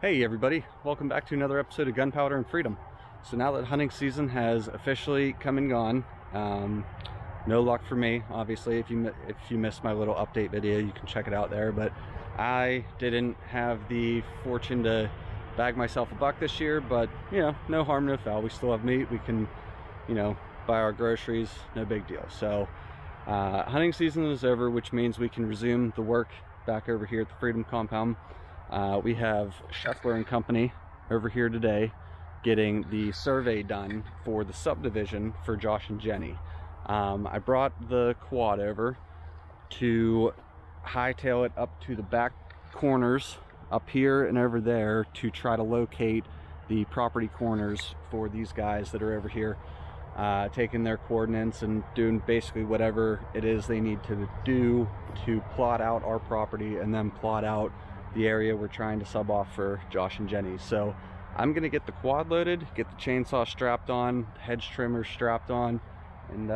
Hey everybody, welcome back to another episode of Gunpowder and Freedom. So now that hunting season has officially come and gone, no luck for me. Obviously, if you missed my little update video, you can check it out there. But I didn't have the fortune to bag myself a buck this year. But you know, no harm, no foul. We still have meat. We can, you know, buy our groceries. No big deal. So hunting season is over, which means we can resume the work back over here at the Freedom Compound. We have Scheffler and Company over here today getting the survey done for the subdivision for Josh and Jenny. I brought the quad over to hightail it up to the back corners up here and over there to try to locate the property corners for these guys that are over here, taking their coordinates and doing basically whatever it is they need to do to plot out our property and then plot out the area we're trying to sub off for Josh and Jenny. So I'm gonna get the quad loaded, get the chainsaw strapped on, hedge trimmer strapped on, and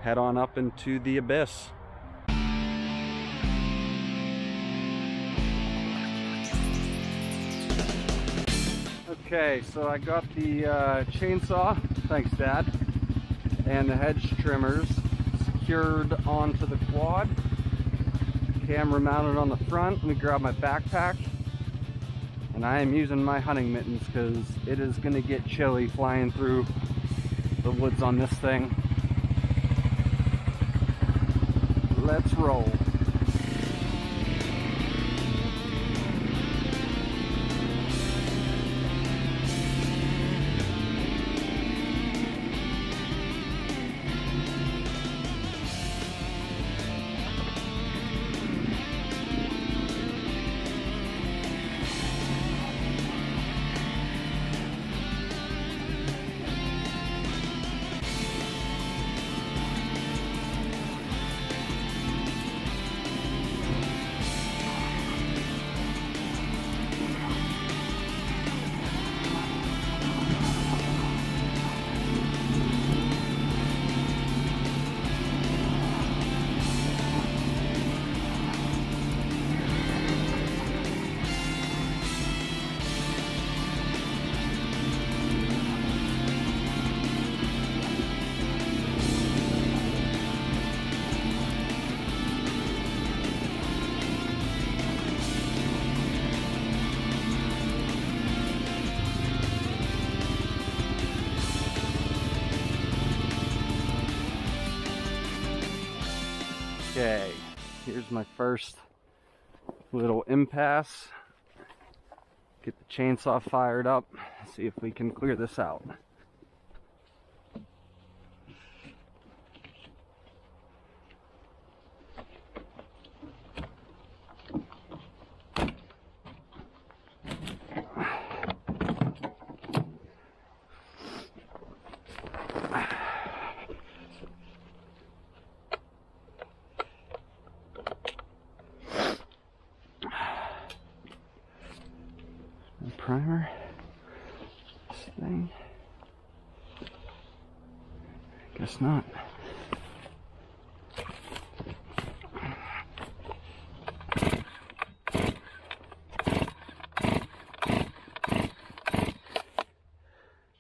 head on up into the abyss. Okay, so I got the chainsaw, thanks Dad, and the hedge trimmers secured onto the quad. Camera mounted on the front. Let me grab my backpack, and I am using my hunting mittens because it is going to get chilly flying through the woods on this thing. Let's roll. Okay, here's my first little impasse. Get the chainsaw fired up, see if we can clear this out. Primer, this thing, guess not.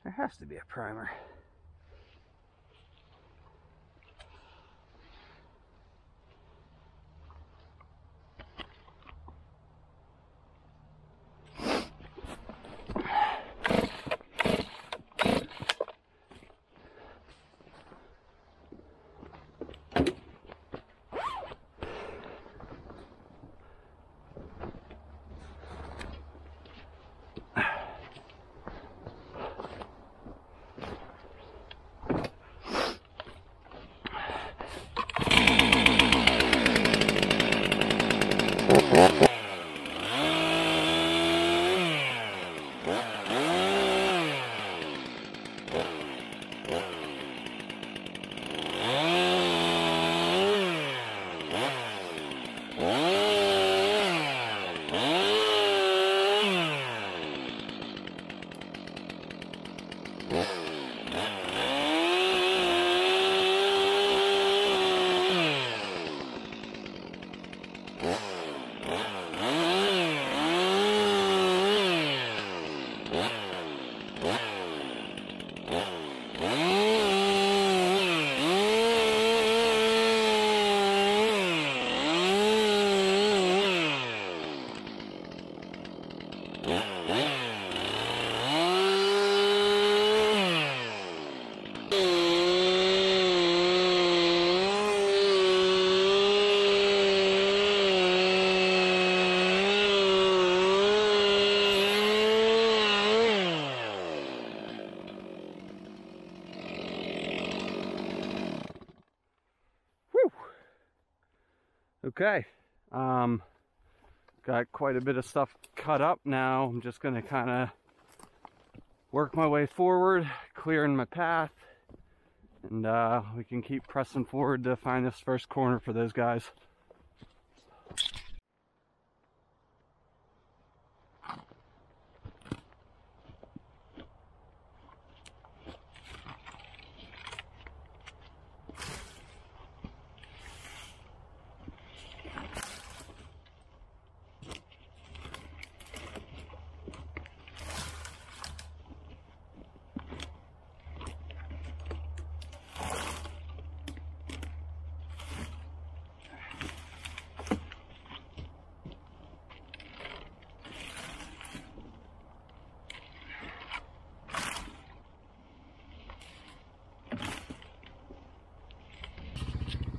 There has to be a primer. Okay, got quite a bit of stuff cut up now. I'm just gonna kind of work my way forward, clearing my path, and we can keep pressing forward to find this first corner for those guys.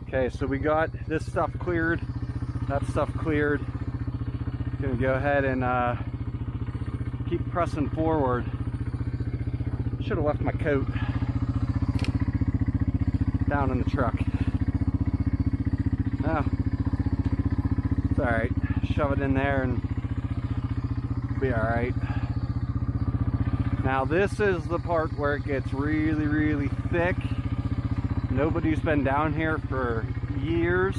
Okay, so we got this stuff cleared, that stuff cleared. Gonna go ahead and keep pressing forward. Should have left my coat down in the truck. Oh, it's alright. Shove it in there and be alright. Now this is the part where it gets really, really thick. Nobody's been down here for years,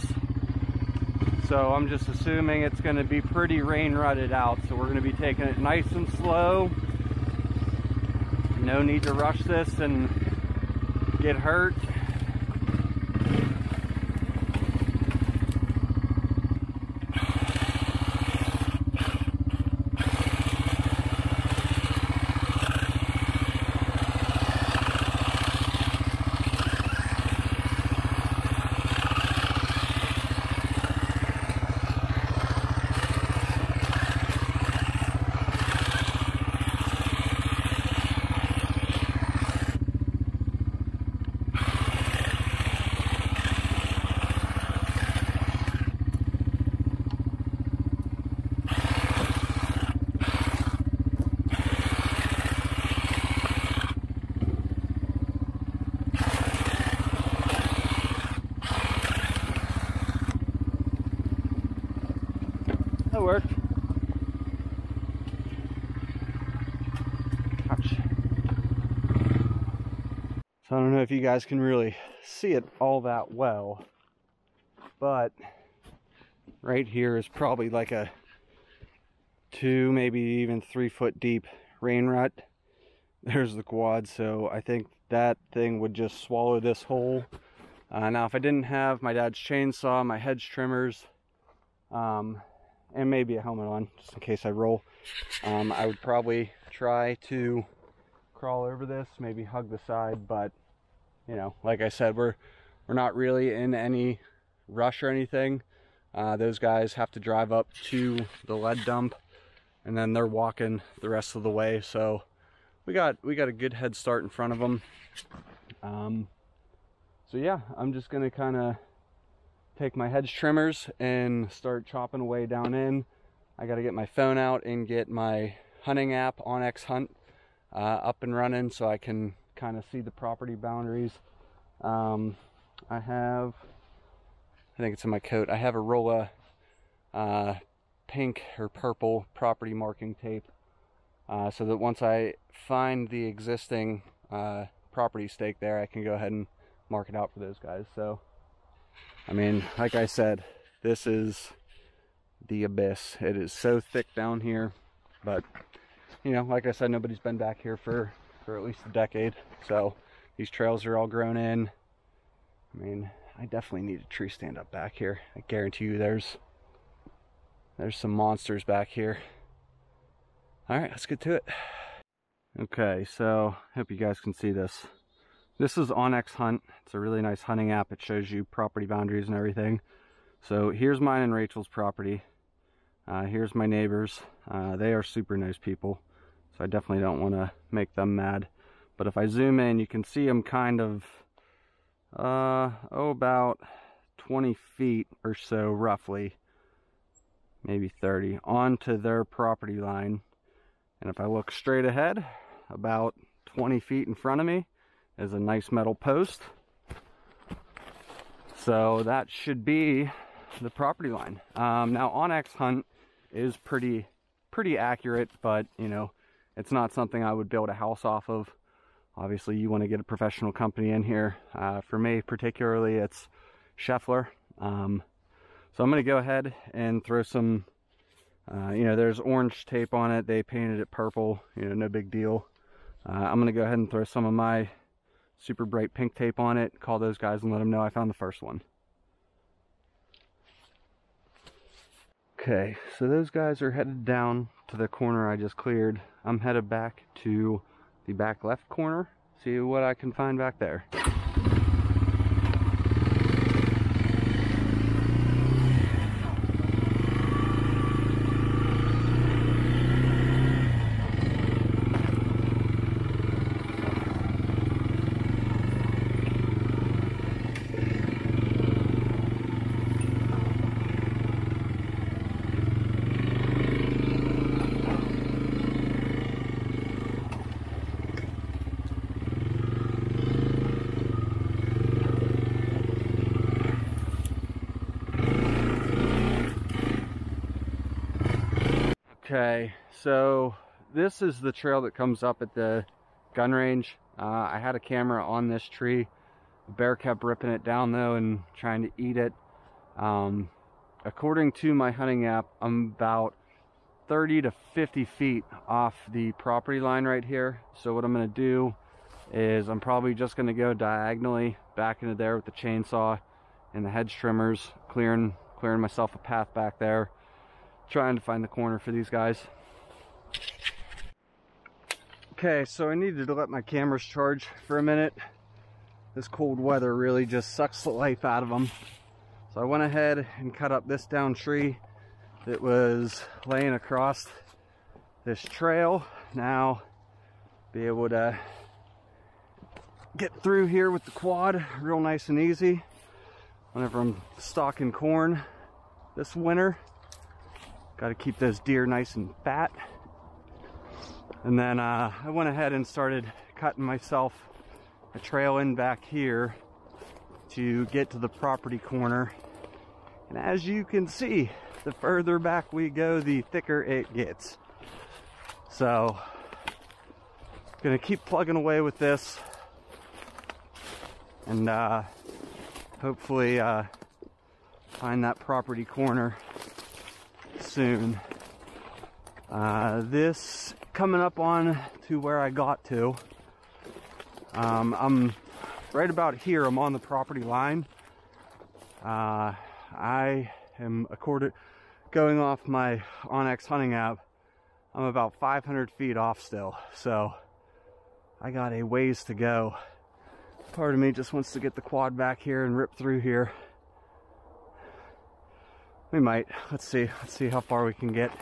so I'm just assuming it's going to be pretty rain rutted out. So we're going to be taking it nice and slow. No need to rush this and get hurt. That worked. Ouch. So I don't know if you guys can really see it all that well, but right here is probably like a 2, maybe even 3 foot deep rain rut. There's the quad, so I think that thing would just swallow this hole. Now if I didn't have my dad's chainsaw, my hedge trimmers, and maybe a helmet on just in case I roll, I would probably try to crawl over this, maybe hug the side, but you know, like I said, we're not really in any rush or anything. Those guys have to drive up to the lead dump and then they're walking the rest of the way, so we got a good head start in front of them. So yeah, I'm just gonna kind of take my hedge trimmers and start chopping away down in. I got to get my phone out and get my hunting app, OnX Hunt, up and running so I can kind of see the property boundaries. I think it's in my coat, I have a roll of pink or purple property marking tape, so that once I find the existing property stake there, I can go ahead and mark it out for those guys. So I mean, like I said, this is the abyss. It is so thick down here, but you know, like I said, nobody's been back here for at least a decade, so these trails are all grown in. I mean, I definitely need a tree stand up back here. I guarantee you there's some monsters back here. All right, let's get to it. Okay, so hope you guys can see this. This is OnX Hunt. It's a really nice hunting app. It shows you property boundaries and everything. So here's mine and Rachel's property. Here's my neighbors. They are super nice people, so I definitely don't want to make them mad. But if I zoom in, you can see them kind of, about 20 feet or so, roughly, maybe 30, onto their property line. And if I look straight ahead, about 20 feet in front of me is a nice metal post. So that should be the property line. Now Onyx Hunt is pretty accurate, but you know, it's not something I would build a house off of. Obviously you want to get a professional company in here. For me particularly, it's Scheffler. So I'm going to go ahead and throw some, you know, there's orange tape on it. They painted it purple, you know, no big deal. I'm going to go ahead and throw some of my super bright pink tape on it, call those guys and let them know I found the first one. Okay, so those guys are headed down to the corner I just cleared. I'm headed back to the back left corner, see what I can find back there. Okay, so this is the trail that comes up at the gun range. I had a camera on this tree. The bear kept ripping it down though and trying to eat it. According to my hunting app, I'm about 30 to 50 feet off the property line right here. So what I'm going to do is I'm probably just going to go diagonally back into there with the chainsaw and the hedge trimmers, clearing myself a path back there, trying to find the corner for these guys. Okay, so I needed to let my cameras charge for a minute. This cold weather really just sucks the life out of them. So I went ahead and cut up this down tree that was laying across this trail. Now be able to get through here with the quad real nice and easy whenever I'm stalking corn this winter. Got to keep those deer nice and fat. And then I went ahead and started cutting myself a trail in back here to get to the property corner. And as you can see, the further back we go, the thicker it gets. So, gonna keep plugging away with this and hopefully find that property corner soon. This coming up on to where I got to. I'm right about here. I'm on the property line. I am going off my Onyx hunting app. I'm about 500 feet off still, so I got a ways to go. Part of me just wants to get the quad back here and rip through here. We might. Let's see how far we can get.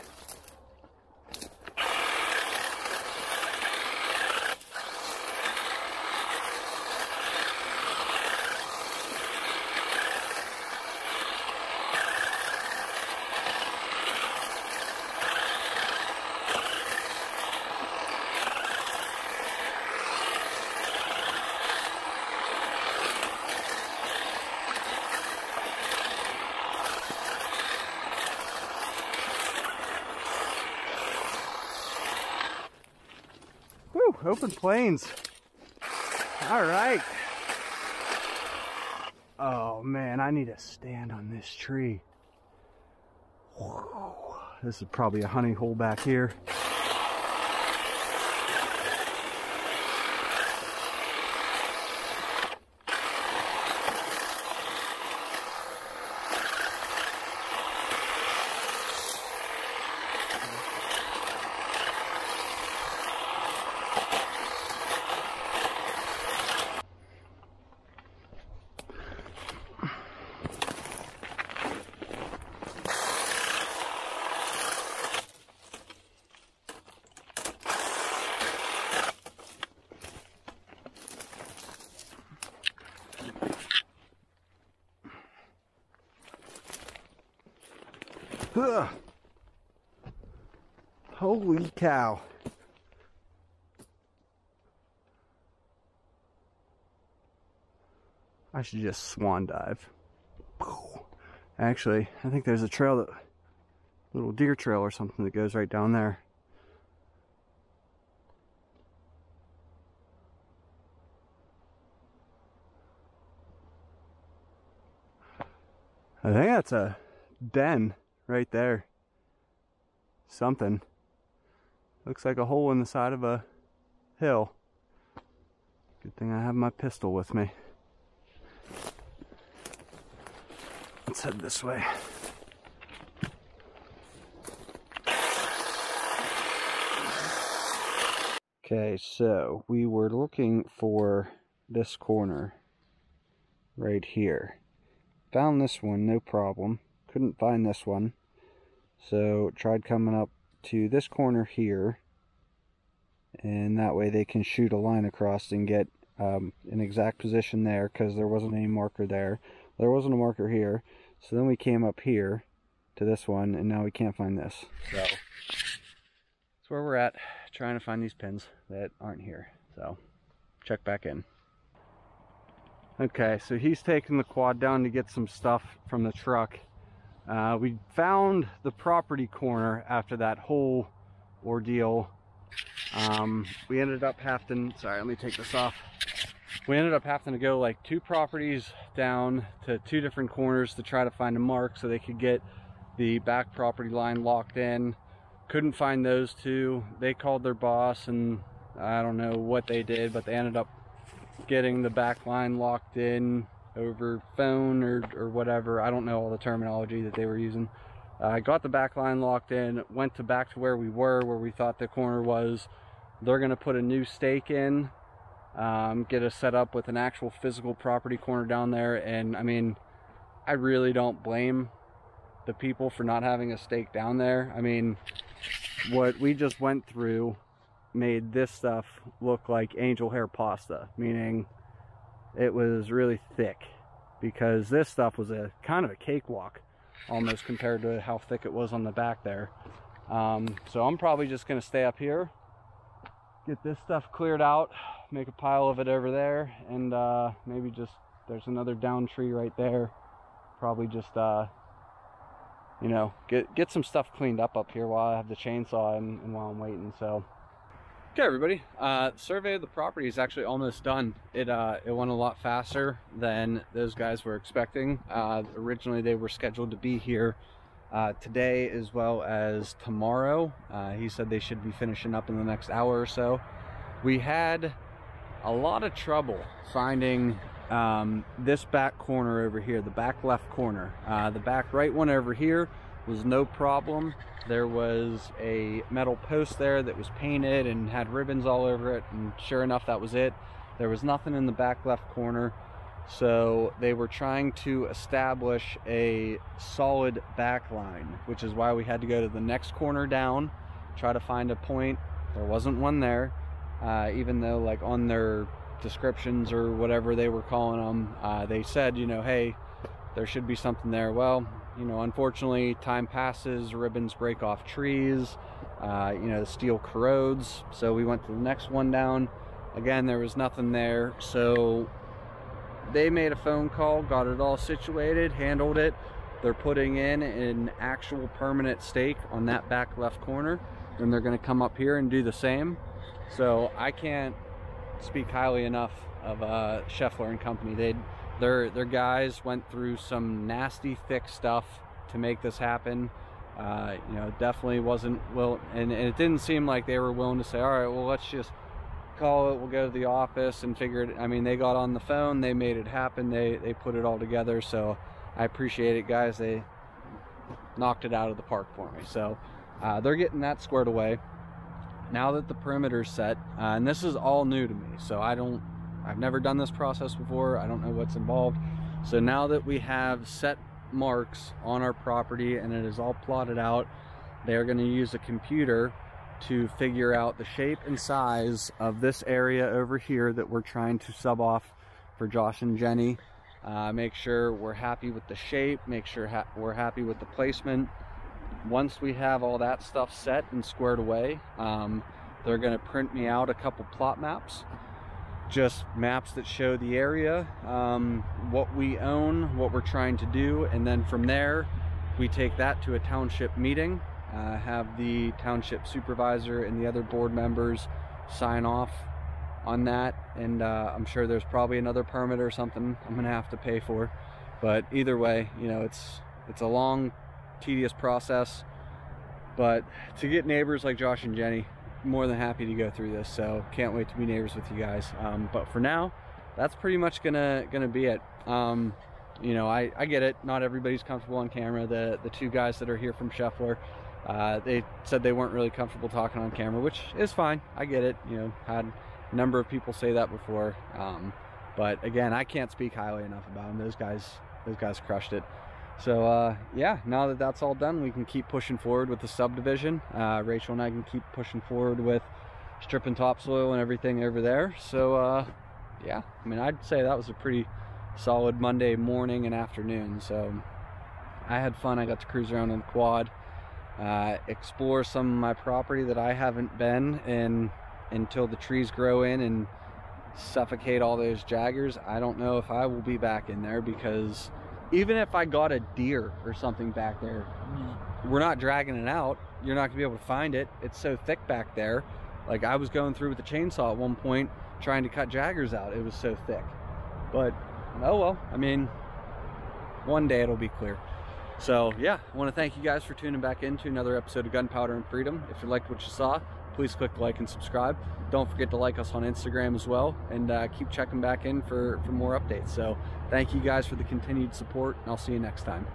Open plains. All right. Oh man, I need to stand on this tree. Whoa. This is probably a honey hole back here. Ugh. Holy cow. I should just swan dive Actually, I think there's a trail, that little deer trail or something that goes right down there. I think that's a den right there. Something. Looks like a hole in the side of a hill. Good thing I have my pistol with me. Let's head this way. Okay, so we were looking for this corner right here. Found this one, no problem. Couldn't find this one. So tried coming up to this corner here. And that way they can shoot a line across and get an exact position there, because there wasn't any marker there. There wasn't a marker here. So then we came up here to this one, and now we can't find this. So that's where we're at, trying to find these pins that aren't here. So check back in. Okay, so he's taking the quad down to get some stuff from the truck. We found the property corner after that whole ordeal. We ended up having, sorry, let me take this off. We ended up having to go like 2 properties down to 2 different corners to try to find a mark so they could get the back property line locked in. Couldn't find those 2. They called their boss, and I don't know what they did, but they ended up getting the back line locked in over phone or whatever. I don't know all the terminology that they were using. I got the back line locked in, went back to where we were, where we thought the corner was. They're going to put a new stake in, get us set up with an actual physical property corner down there. And I mean, I really don't blame the people for not having a stake down there. I mean, what we just went through made this stuff look like angel hair pasta, meaning it was really thick, because this stuff was a kind of a cakewalk almost compared to how thick it was on the back there. So I'm probably just going to stay up here, get this stuff cleared out, make a pile of it over there, and maybe just, there's another down tree right there, probably just you know, get some stuff cleaned up here while I have the chainsaw and while I'm waiting. So okay, everybody, survey of the property is actually almost done. It went a lot faster than those guys were expecting. Originally they were scheduled to be here today as well as tomorrow. He said they should be finishing up in the next hour or so. We had a lot of trouble finding this back corner over here, the back left corner. The back right one over here was no problem. There was a metal post there that was painted and had ribbons all over it, and sure enough, that was it. There was nothing in the back left corner. So they were trying to establish a solid back line, which is why we had to go to the next corner down, try to find a point. There wasn't one there, even though like on their descriptions or whatever they were calling them, they said, you know, hey, there should be something there. Well, you know, unfortunately, time passes, ribbons break off trees, you know, the steel corrodes. So we went to the next one down. Again, there was nothing there. So they made a phone call, got it all situated, handled it. They're putting in an actual permanent stake on that back left corner. Then they're going to come up here and do the same. So I can't speak highly enough of Scheffler and company. Their guys went through some nasty thick stuff to make this happen. You know, definitely wasn't and it didn't seem like they were willing to say, all right, well, let's just call it, we'll go to the office and figure it. I mean, they got on the phone, they made it happen, they put it all together. So I appreciate it, guys. They knocked it out of the park for me. So they're getting that squared away. Now that the perimeter's set, and this is all new to me, so I've never done this process before. I don't know what's involved. So now that we have set marks on our property and it is all plotted out, they're going to use a computer to figure out the shape and size of this area over here that we're trying to sub off for Josh and Jenny. Make sure we're happy with the shape, make sure we're happy with the placement. Once we have all that stuff set and squared away, they're going to print me out a couple plot maps. just maps that show the area, what we own, what we're trying to do, and then from there we take that to a township meeting, have the township supervisor and the other board members sign off on that, and I'm sure there's probably another permit or something I'm gonna have to pay for, but either way, you know, it's a long, tedious process, but to get neighbors like Josh and Jenny, more than happy to go through this, so can't wait to be neighbors with you guys. But for now, that's pretty much gonna be it. You know, I get it, not everybody's comfortable on camera. The two guys that are here from Scheffler, they said they weren't really comfortable talking on camera, which is fine. I get it. You know, had a number of people say that before, but again, I can't speak highly enough about them. Those guys crushed it. So yeah, now that that's all done, we can keep pushing forward with the subdivision. Rachel and I can keep pushing forward with stripping topsoil and everything over there. So yeah, I mean, I'd say that was a pretty solid Monday morning and afternoon. So I had fun. I got to cruise around on the quad, explore some of my property that I haven't been in until the trees grow in and suffocate all those jaggers. I don't know if I will be back in there, because even if I got a deer or something back there, we're not dragging it out. You're not gonna be able to find it. It's so thick back there. Like, I was going through with the chainsaw at one point trying to cut jaggers out. It was so thick. But oh well, I mean, one day it'll be clear. So yeah, I want to thank you guys for tuning back into another episode of Gunpowder and Freedom. If you liked what you saw, please click like and subscribe. Don't forget to like us on Instagram as well, and keep checking back in for more updates. So thank you guys for the continued support, and I'll see you next time.